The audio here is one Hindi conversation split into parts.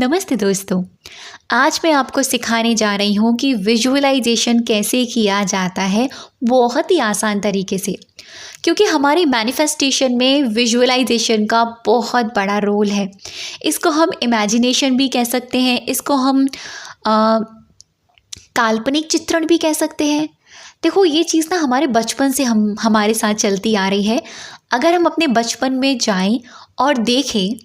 नमस्ते दोस्तों। आज मैं आपको सिखाने जा रही हूँ कि विजुअलाइजेशन कैसे किया जाता है बहुत ही आसान तरीके से, क्योंकि हमारी मैनिफेस्टेशन में विजुअलाइजेशन का बहुत बड़ा रोल है। इसको हम इमेजिनेशन भी कह सकते हैं, इसको हम काल्पनिक चित्रण भी कह सकते हैं। देखो, ये चीज़ ना हमारे बचपन से हमारे साथ चलती आ रही है। अगर हम अपने बचपन में जाएं और देखें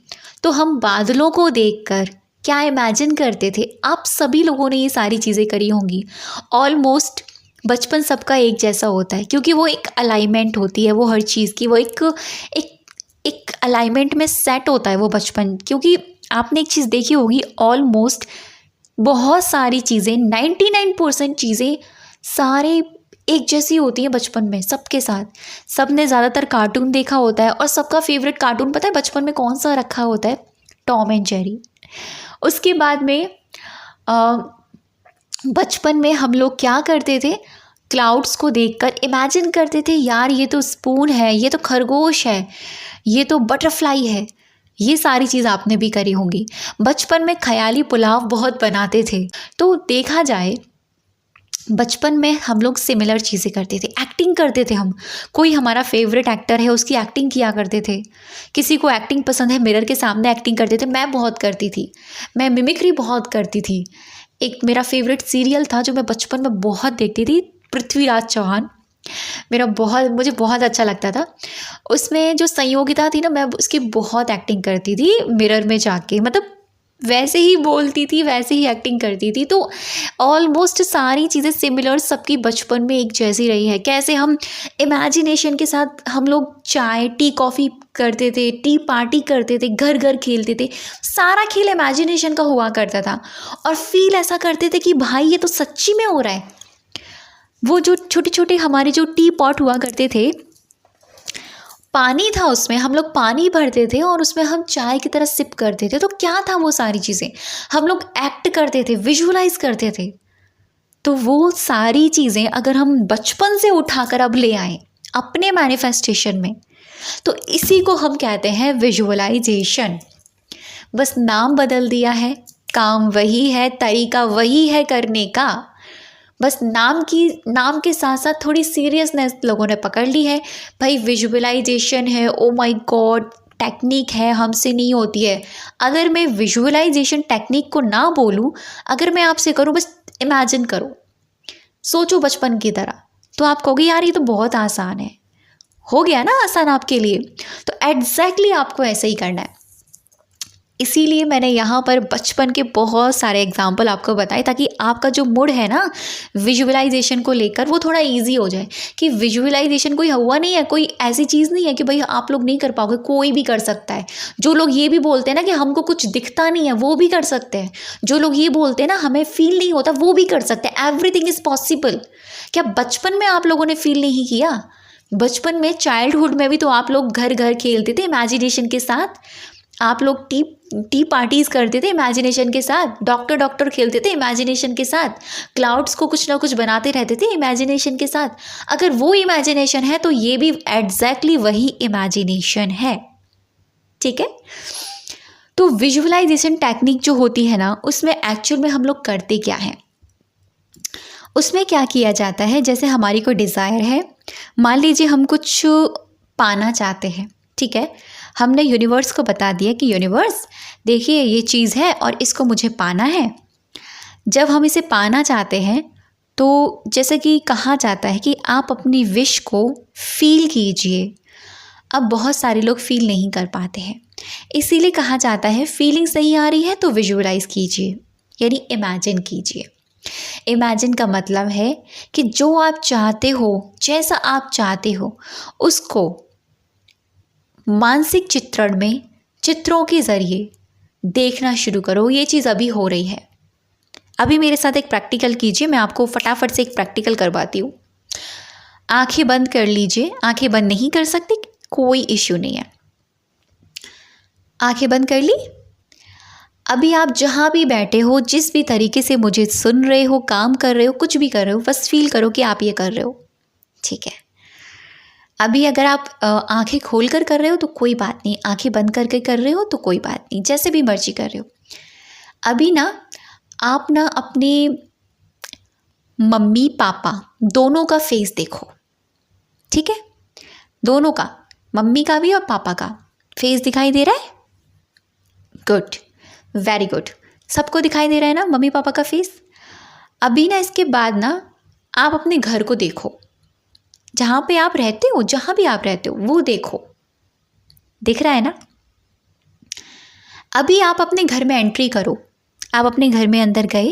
तो हम बादलों को देखकर क्या इमेजिन करते थे। आप सभी लोगों ने ये सारी चीज़ें करी होंगी। ऑलमोस्ट बचपन सबका एक जैसा होता है, क्योंकि वो एक अलाइनमेंट होती है, वो हर चीज़ की वो एक एक एक अलाइनमेंट में सेट होता है वो बचपन। क्योंकि आपने एक चीज़ देखी होगी, ऑलमोस्ट बहुत सारी चीज़ें 99% चीज़ें सारे एक जैसी होती हैं बचपन में सबके साथ। सबने ज़्यादातर कार्टून देखा होता है और सबका फेवरेट कार्टून पता है बचपन में कौन सा रखा होता है? Tom and Jerry. उसके बाद में बचपन में हम लोग क्या करते थे? क्लाउड्स को देखकर इमेजिन करते थे, यार ये तो स्पून है, ये तो खरगोश है, ये तो बटरफ्लाई है। ये सारी चीज़ आपने भी करी होंगी। बचपन में ख्याली पुलाव बहुत बनाते थे। तो देखा जाए, बचपन में हम लोग सिमिलर चीज़ें करते थे, एक्टिंग करते थे। हम कोई हमारा फेवरेट एक्टर है, उसकी एक्टिंग किया करते थे। किसी को एक्टिंग पसंद है, मिरर के सामने एक्टिंग करते थे। मैं बहुत करती थी, मैं मिमिक्री बहुत करती थी। एक मेरा फेवरेट सीरियल था जो मैं बचपन में बहुत देखती थी, पृथ्वीराज चौहान। मुझे बहुत अच्छा लगता था। उसमें जो संयोगिता थी ना, मैं उसकी बहुत एक्टिंग करती थी मिरर में जाके। मतलब वैसे ही बोलती थी, वैसे ही एक्टिंग करती थी। तो ऑलमोस्ट सारी चीज़ें सिमिलर सबकी बचपन में एक जैसी रही है। कैसे हम इमेजिनेशन के साथ हम लोग चाय टी कॉफ़ी करते थे, टी पार्टी करते थे, घर घर खेलते थे। सारा खेल इमेजिनेशन का हुआ करता था और फील ऐसा करते थे कि भाई ये तो सच्ची में हो रहा है। वो जो छोटे छोटे हमारे जो टी पॉट हुआ करते थे, पानी था उसमें, हम लोग पानी भरते थे और उसमें हम चाय की तरह सिप करते थे। तो क्या था वो सारी चीज़ें? हम लोग एक्ट करते थे, विजुअलाइज करते थे। तो वो सारी चीज़ें अगर हम बचपन से उठाकर अब ले आए अपने मैनिफेस्टेशन में, तो इसी को हम कहते हैं विजुअलाइजेशन। बस नाम बदल दिया है, काम वही है, तरीका वही है करने का। बस नाम के साथ साथ थोड़ी सीरियसनेस लोगों ने पकड़ ली है। भाई विजुअलाइजेशन है, ओ माय गॉड, टेक्निक है, हमसे नहीं होती है। अगर मैं विजुअलाइजेशन टेक्निक को ना बोलूँ, अगर मैं आपसे करूँ बस इमेजिन करो, सोचो बचपन की तरह, तो आप कहोगे यार ये तो बहुत आसान है। हो गया ना आसान आपके लिए? तो एग्जैक्टली आपको ऐसे ही करना है। इसीलिए मैंने यहाँ पर बचपन के बहुत सारे एग्जाम्पल आपको बताए, ताकि आपका जो मूड है ना विजुअलाइजेशन को लेकर, वो थोड़ा इजी हो जाए। कि विजुअलाइजेशन कोई हुआ नहीं है, कोई ऐसी चीज़ नहीं है कि भाई आप लोग नहीं कर पाओगे, कोई भी कर सकता है। जो लोग ये भी बोलते हैं ना कि हमको कुछ दिखता नहीं है, वो भी कर सकते हैं। जो लोग ये बोलते हैं ना हमें फील नहीं होता, वो भी कर सकते हैं। Everything is possible. क्या बचपन में आप लोगों ने फील नहीं किया? बचपन में, चाइल्डहुड में भी तो आप लोग घर घर खेलते थे इमेजिनेशन के साथ। आप लोग टी पार्टीज़ करते थे इमेजिनेशन के साथ, डॉक्टर खेलते थे इमेजिनेशन के साथ, क्लाउड्स को कुछ ना कुछ बनाते रहते थे इमेजिनेशन के साथ। अगर वो इमेजिनेशन है तो ये भी एग्जैक्टली वही इमेजिनेशन है। ठीक है? तो विजुअलाइजेशन टेक्निक जो होती है ना, उसमें एक्चुअल में हम लोग करते क्या है? उसमें क्या किया जाता है, जैसे हमारी कोई डिज़ायर है, मान लीजिए हम कुछ पाना चाहते हैं। ठीक है, हमने यूनिवर्स को बता दिया कि यूनिवर्स देखिए ये चीज़ है और इसको मुझे पाना है। जब हम इसे पाना चाहते हैं तो जैसे कि कहा जाता है कि आप अपनी विश को फील कीजिए। अब बहुत सारे लोग फील नहीं कर पाते हैं, इसीलिए कहा जाता है फीलिंग्स नहीं आ रही है तो विजुअलाइज कीजिए, यानी इमेजिन कीजिए। इमेजिन का मतलब है कि जो आप चाहते हो, जैसा आप चाहते हो, उसको मानसिक चित्रण में चित्रों के ज़रिए देखना शुरू करो। ये चीज़ अभी हो रही है। अभी मेरे साथ एक प्रैक्टिकल कीजिए, मैं आपको फटाफट से एक प्रैक्टिकल करवाती हूँ। आंखें बंद कर लीजिए। आंखें बंद नहीं कर सकते, कोई इश्यू नहीं है। आंखें बंद कर ली। अभी आप जहाँ भी बैठे हो, जिस भी तरीके से मुझे सुन रहे हो, काम कर रहे हो, कुछ भी कर रहे हो, बस फील करो कि आप ये कर रहे हो। ठीक है? अभी अगर आप आंखें खोल कर रहे हो तो कोई बात नहीं, आंखें बंद करके कर रहे हो तो कोई बात नहीं, जैसे भी मर्जी कर रहे हो। अभी ना आप ना अपने मम्मी पापा दोनों का फेस देखो, ठीक है? दोनों का, मम्मी का भी और पापा का फेस दिखाई दे रहा है? Good, very good. सबको दिखाई दे रहा है ना मम्मी पापा का फेस? अभी ना इसके बाद ना आप अपने घर को देखो, जहाँ पे आप रहते हो, जहाँ भी आप रहते हो वो देखो, दिख रहा है ना? अभी आप अपने घर में एंट्री करो। आप अपने घर में अंदर गए,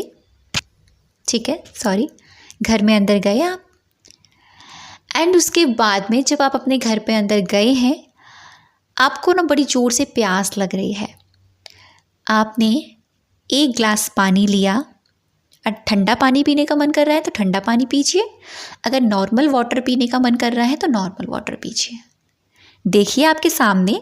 ठीक है, सॉरी, घर में अंदर गए आप। एंड उसके बाद में जब आप अपने घर पे अंदर गए हैं, आपको ना बड़ी ज़ोर से प्यास लग रही है। आपने एक गिलास पानी लिया। ठंडा पानी पीने का मन कर रहा है तो ठंडा पानी पीजिए, अगर नॉर्मल वाटर पीने का मन कर रहा है तो नॉर्मल वाटर पीजिए। देखिए आपके सामने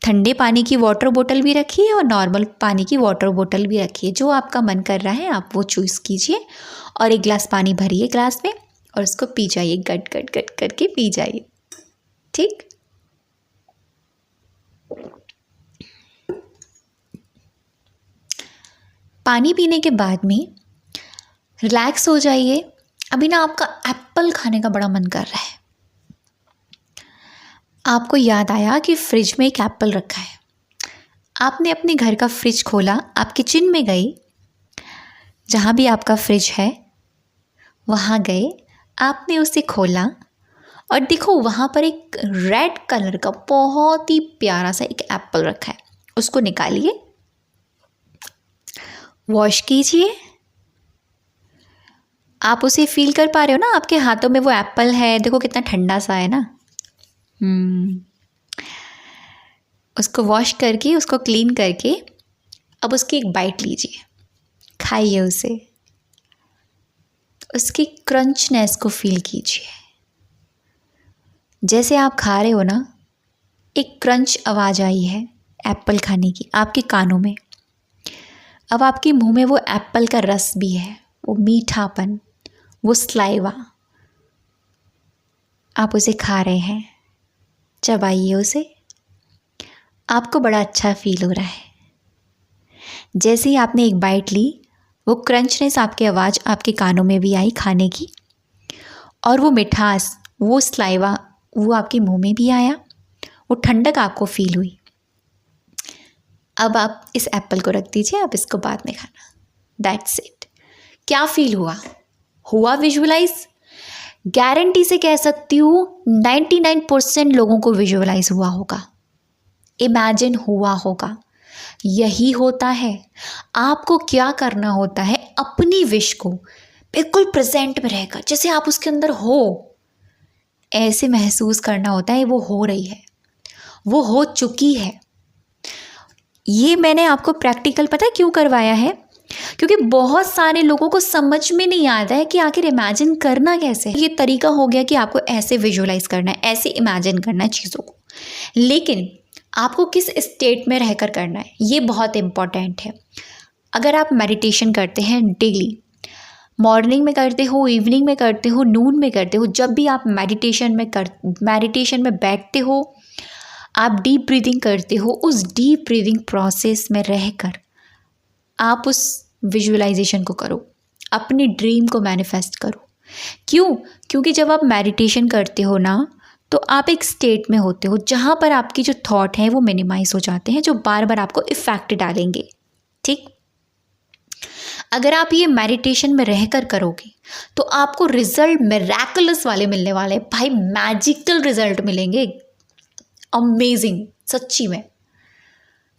ठंडे पानी की वाटर बोतल भी रखी है और नॉर्मल पानी की वाटर बोतल भी रखी है। जो आपका मन कर रहा है आप वो चूज़ कीजिए और एक गिलास पानी भरिए ग्लास में और उसको पी जाइए, गट गट गट करके पी जाइए, ठीक? पानी पीने के बाद में रिलैक्स हो जाइए। अभी ना आपका एप्पल खाने का बड़ा मन कर रहा है। आपको याद आया कि फ्रिज में एक एप्पल रखा है। आपने अपने घर का फ्रिज खोला, आप किचन में गए, जहाँ भी आपका फ्रिज है वहाँ गए, आपने उसे खोला और देखो वहाँ पर एक रेड कलर का बहुत ही प्यारा सा एक एप्पल रखा है। उसको निकालिए, वॉश कीजिए। आप उसे फील कर पा रहे हो ना, आपके हाथों में वो एप्पल है, देखो कितना ठंडा सा है ना। उसको वॉश करके, उसको क्लीन करके अब उसकी एक बाइट लीजिए, खाइए उसे, उसकी क्रंचनेस को फील कीजिए। जैसे आप खा रहे हो ना, एक क्रंच आवाज़ आई है एप्पल खाने की आपके कानों में। अब आपके मुंह में वो एप्पल का रस भी है, वो मीठापन, वो स्लाइवा, आप उसे खा रहे हैं। चबाइए उसे, आपको बड़ा अच्छा फील हो रहा है। जैसे ही आपने एक बाइट ली, वो क्रंचनेस, आपकी आवाज़ आपके कानों में भी आई खाने की, और वो मिठास, वो स्लाइवा, वो आपके मुंह में भी आया, वो ठंडक आपको फील हुई। अब आप इस एप्पल को रख दीजिए, आप इसको बाद में खाना। That's it. क्या फील हुआ विजुअलाइज? गारंटी से कह सकती हूँ 99% लोगों को विजुअलाइज हुआ होगा, इमेजिन हुआ होगा। यही होता है। आपको क्या करना होता है, अपनी विश को बिल्कुल प्रेजेंट में रहकर, जैसे आप उसके अंदर हो, ऐसे महसूस करना होता है वो हो रही है, वो हो चुकी है। ये मैंने आपको प्रैक्टिकल पता है क्यों करवाया है? क्योंकि बहुत सारे लोगों को समझ में नहीं आता है कि आखिर इमेजिन करना कैसे है। ये तरीका हो गया कि आपको ऐसे विजुअलाइज करना है, ऐसे इमेजिन करना है चीज़ों को, लेकिन आपको किस स्टेट में रहकर करना है ये बहुत इम्पॉर्टेंट है। अगर आप मेडिटेशन करते हैं डेली, मॉर्निंग में करते हो, इवनिंग में करते हो, नून में करते हो, जब भी आप मेडिटेशन में बैठते हो, आप डीप ब्रीदिंग करते हो, उस डीप ब्रीदिंग प्रोसेस में रहकर आप उस विजुअलाइजेशन को करो, अपनी ड्रीम को मैनिफेस्ट करो। क्यों? क्योंकि जब आप मेडिटेशन करते हो ना, तो आप एक स्टेट में होते हो जहाँ पर आपकी जो थॉट हैं वो मिनिमाइज हो जाते हैं, जो बार बार आपको इफ़ेक्ट डालेंगे, ठीक? अगर आप ये मेडिटेशन में रहकर करोगे तो आपको रिजल्ट मिरेकलस वाले मिलने वाले हैं भाई, मैजिकल रिजल्ट मिलेंगे, अमेजिंग, सच्ची में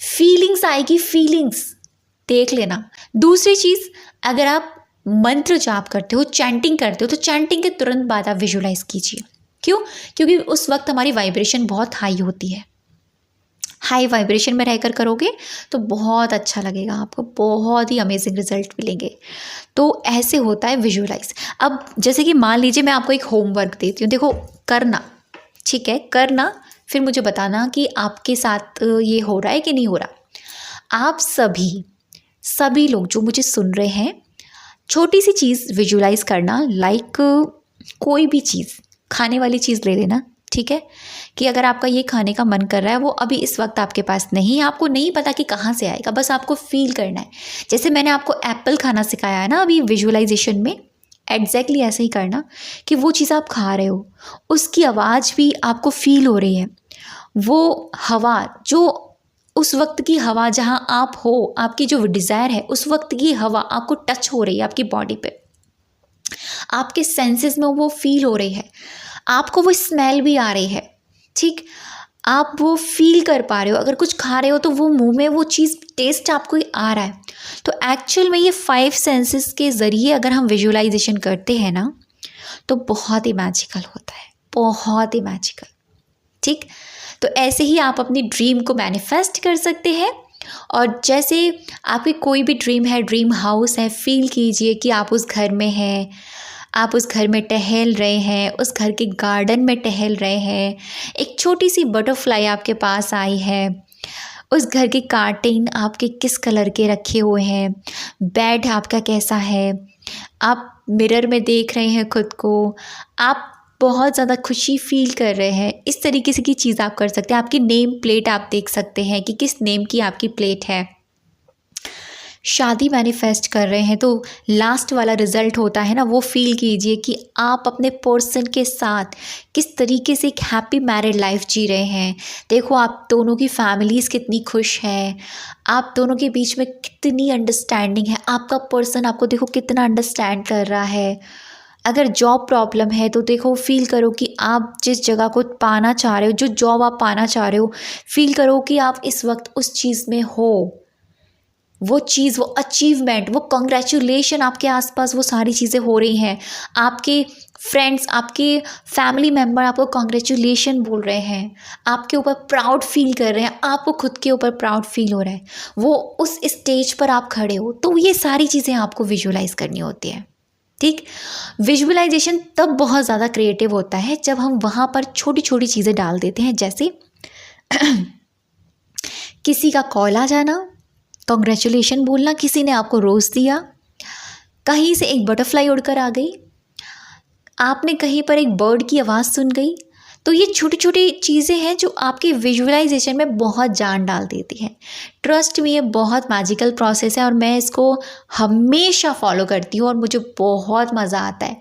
फीलिंग्स आएगी, फीलिंग्स, देख लेना। दूसरी चीज़, अगर आप मंत्र जाप करते हो, चैंटिंग करते हो, तो चैंटिंग के तुरंत बाद आप विजुअलाइज कीजिए। क्यों? क्योंकि उस वक्त हमारी वाइब्रेशन बहुत हाई होती है। हाई वाइब्रेशन में रहकर करोगे तो बहुत अच्छा लगेगा आपको, बहुत ही अमेजिंग रिजल्ट मिलेंगे। तो ऐसे होता है विजुअलाइज। अब जैसे कि मान लीजिए मैं आपको एक होमवर्क देती हूँ, देखो करना, ठीक है, करना, फिर मुझे बताना कि आपके साथ ये हो रहा है कि नहीं हो रहा। आप सभी लोग जो मुझे सुन रहे हैं, छोटी सी चीज़ विजुअलाइज करना, लाइक कोई भी चीज़, खाने वाली चीज़ ले लेना, ठीक है, कि अगर आपका ये खाने का मन कर रहा है, वो अभी इस वक्त आपके पास नहीं है, आपको नहीं पता कि कहाँ से आएगा, बस आपको फील करना है। जैसे मैंने आपको एप्पल खाना सिखाया है ना अभी विजुअलाइजेशन में, एग्जैक्टली ऐसे ही करना कि वो चीज़ आप खा रहे हो, उसकी आवाज़ भी आपको फील हो रही है, वो हवा जो उस वक्त की हवा जहाँ आप हो, आपकी जो डिज़ायर है उस वक्त की हवा आपको टच हो रही है आपकी बॉडी पे, आपके सेंसेस में वो फील हो रही है, आपको वो स्मेल भी आ रही है, ठीक, आप वो फील कर पा रहे हो। अगर कुछ खा रहे हो तो वो मुंह में वो चीज़ टेस्ट आपको आ रहा है। तो एक्चुअल में ये 5 सेंसेस के ज़रिए अगर हम विजुअलाइजेशन करते हैं ना, तो बहुत ही मैजिकल होता है, बहुत ही मैजिकल, ठीक। तो ऐसे ही आप अपनी ड्रीम को मैनिफेस्ट कर सकते हैं। और जैसे आपकी कोई भी ड्रीम है, ड्रीम हाउस है, फील कीजिए कि आप उस घर में हैं, आप उस घर में टहल रहे हैं, उस घर के गार्डन में टहल रहे हैं, एक छोटी सी बटरफ्लाई आपके पास आई है, उस घर के कर्टेन आपके किस कलर के रखे हुए हैं, बेड आपका कैसा है, आप मिरर में देख रहे हैं खुद को, आप बहुत ज़्यादा खुशी फील कर रहे हैं, इस तरीके से की चीज़ आप कर सकते हैं। आपकी नेम प्लेट आप देख सकते हैं कि किस नेम की आपकी प्लेट है। शादी मैनिफेस्ट कर रहे हैं तो लास्ट वाला रिज़ल्ट होता है ना, वो फील कीजिए कि आप अपने पर्सन के साथ किस तरीके से एक हैप्पी मैरिड लाइफ जी रहे हैं। देखो आप दोनों की फैमिलीज़ कितनी खुश है, आप दोनों के बीच में कितनी अंडरस्टैंडिंग है, आपका पर्सन आपको देखो कितना अंडरस्टैंड कर रहा है। अगर जॉब प्रॉब्लम है तो देखो फील करो कि आप जिस जगह को पाना चाह रहे हो, जो जॉब आप पाना चाह रहे हो, फील करो कि आप इस वक्त उस चीज़ में हो, वो चीज़, वो अचीवमेंट, वो कॉन्ग्रेचुलेशन आपके आसपास वो सारी चीज़ें हो रही हैं। आपके फ्रेंड्स, आपके फैमिली मेम्बर आपको कॉन्ग्रेचुलेशन बोल रहे हैं, आपके ऊपर प्राउड फील कर रहे हैं, आपको खुद के ऊपर प्राउड फील हो रहा है, वो उस स्टेज पर आप खड़े हो। तो ये सारी चीज़ें आपको विजुअलाइज करनी होती है, ठीक। विजुअलाइजेशन तब बहुत ज़्यादा क्रिएटिव होता है जब हम वहाँ पर छोटी छोटी चीज़ें डाल देते हैं, जैसे किसी का कॉल आ जाना, कॉन्ग्रेचुलेशन बोलना, किसी ने आपको रोज़ दिया, कहीं से एक बटरफ्लाई उड़कर आ गई, आपने कहीं पर एक बर्ड की आवाज़ सुन गई। तो ये छोटी छोटी चीज़ें हैं जो आपके विजुअलाइजेशन में बहुत जान डाल देती हैं। ट्रस्ट में ये बहुत मैजिकल प्रोसेस है और मैं इसको हमेशा फॉलो करती हूँ और मुझे बहुत मज़ा आता है।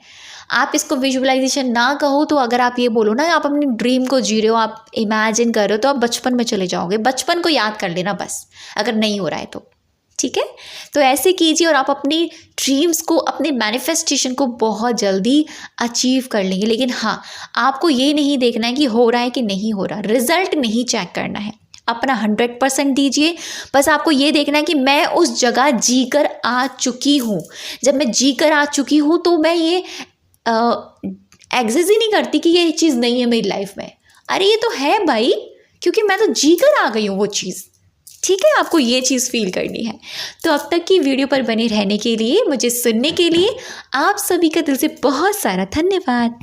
आप इसको विजुअलाइजेशन ना कहो तो अगर आप ये बोलो ना आप अपनी ड्रीम को जी रहे हो, आप इमेजिन कर रहे हो, तो आप बचपन में चले जाओगे, बचपन को याद कर लेना बस, अगर नहीं हो रहा है तो, ठीक है। तो ऐसे कीजिए और आप अपनी ड्रीम्स को, अपने मैनिफेस्टेशन को बहुत जल्दी अचीव कर लेंगे। लेकिन हाँ, आपको ये नहीं देखना है कि हो रहा है कि नहीं हो रहा, रिजल्ट नहीं चेक करना है, अपना 100% दीजिए। बस आपको ये देखना है कि मैं उस जगह जी कर आ चुकी हूँ। जब मैं जी कर आ चुकी हूँ तो मैं ये एग्जिस्ट ही नहीं करती कि ये चीज़ नहीं है मेरी लाइफ में। अरे ये तो है भाई, क्योंकि मैं तो जी कर आ गई हूँ वो चीज़, ठीक है। आपको ये चीज़ फील करनी है। तो अब तक की वीडियो पर बने रहने के लिए, मुझे सुनने के लिए आप सभी का दिल से बहुत सारा धन्यवाद।